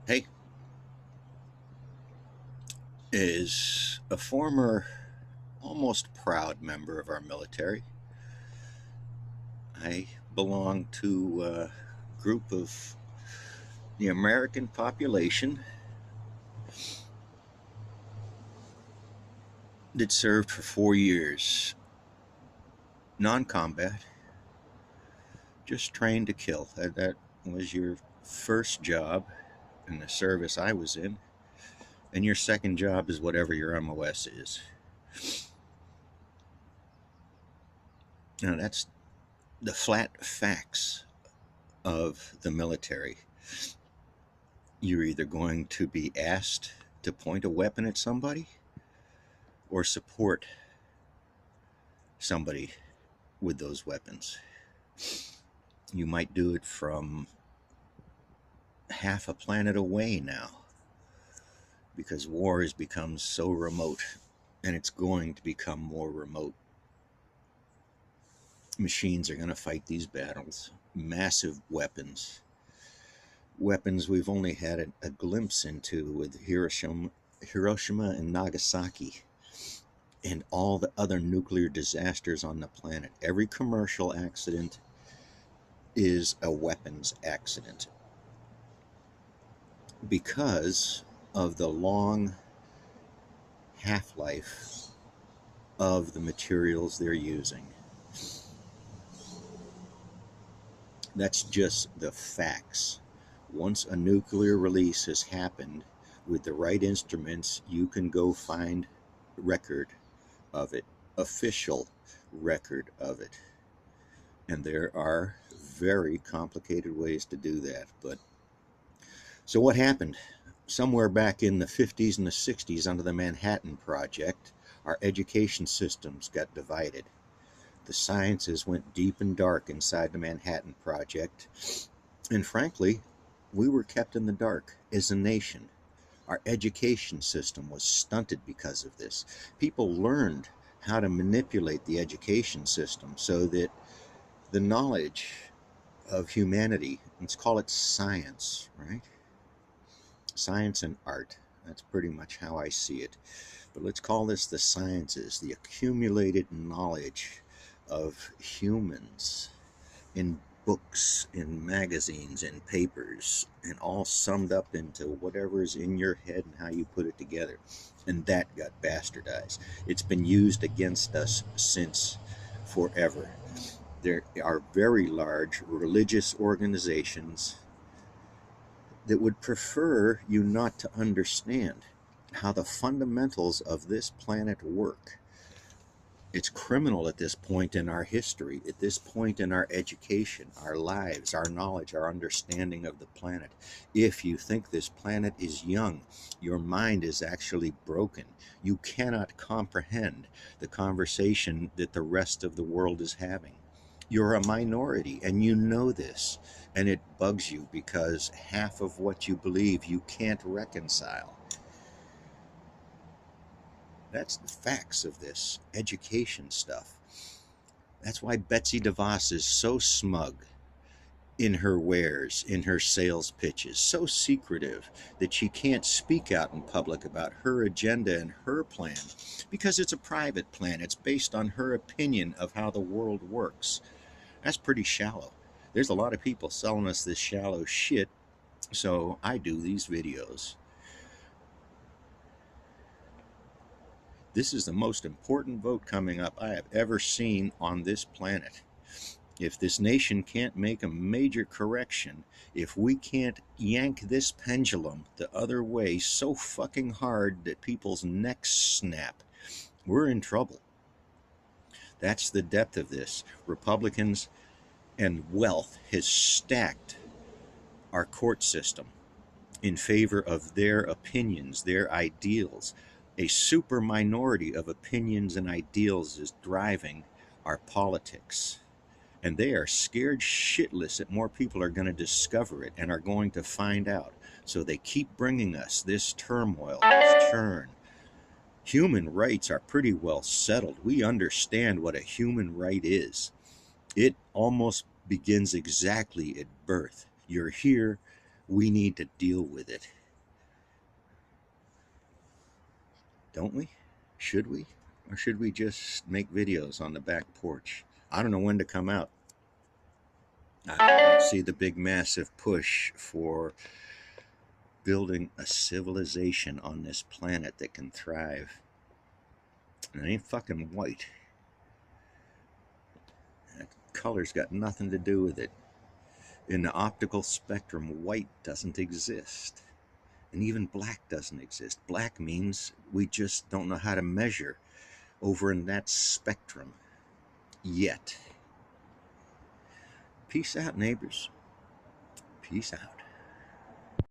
Hey, is a former, almost proud member of our military. I belong to a group of the American population that served for 4 years, non combat, just trained to kill. That was your first job in the service I was in, and your second job is whatever your MOS is. Now, that's the flat facts of the military. You're either going to be asked to point a weapon at somebody or support somebody with those weapons. You might do it from half a planet away now because war has become so remote, and it's going to become more remote. Machines are going to fight these battles. Massive weapons we've only had a glimpse into with Hiroshima and Nagasaki, and all the other nuclear disasters on the planet. Every commercial accident is a weapons accident because of the long half life of the materials they're using. That's just the facts. Once a nuclear release has happened, with the right instruments, you can go find record of it, official record of it. And there are very complicated ways to do that. But so what happened? Somewhere back in the 50s and the 60s, under the Manhattan Project, our education systems got divided. The sciences went deep and dark inside the Manhattan Project, and frankly, we were kept in the dark as a nation. Our education system was stunted because of this. People learned how to manipulate the education system so that the knowledge of humanity, let's call it science, right? Science and art. That's pretty much how I see it. But let's call this the sciences, the accumulated knowledge of humans in books, in magazines, in papers, and all summed up into whatever's in your head and how you put it together. And that got bastardized. It's been used against us since forever. There are very large religious organizations that would prefer you not to understand how the fundamentals of this planet work. It's criminal at this point in our history, at this point in our education, our lives, our knowledge, our understanding of the planet. If you think this planet is young, your mind is actually broken. You cannot comprehend the conversation that the rest of the world is having. You're a minority, and you know this, and it bugs you because half of what you believe you can't reconcile. That's the facts of this education stuff. That's why Betsy DeVos is so smug in her wares, in her sales pitches, so secretive that she can't speak out in public about her agenda and her plan because it's a private plan. It's based on her opinion of how the world works. That's pretty shallow. There's a lot of people selling us this shallow shit, so I do these videos. This is the most important vote coming up I have ever seen on this planet. If this nation can't make a major correction, if we can't yank this pendulum the other way so fucking hard that people's necks snap, we're in trouble. That's the depth of this. Republicans and wealth has stacked our court system in favor of their opinions, their ideals. A super minority of opinions and ideals is driving our politics. And they are scared shitless that more people are going to discover it and are going to find out. So they keep bringing us this turmoil, this churn. Human rights are pretty well settled. We understand what a human right is. It almost begins exactly at birth. You're here We need to deal with it, don't we? Should we? Or should we just make videos on the back porch? I don't know when to come out. I don't see the big massive push for building a civilization on this planet that can thrive. And it ain't fucking white. That color's got nothing to do with it. In the optical spectrum, white doesn't exist. And even black doesn't exist. Black means we just don't know how to measure over in that spectrum yet. Peace out, neighbors. Peace out.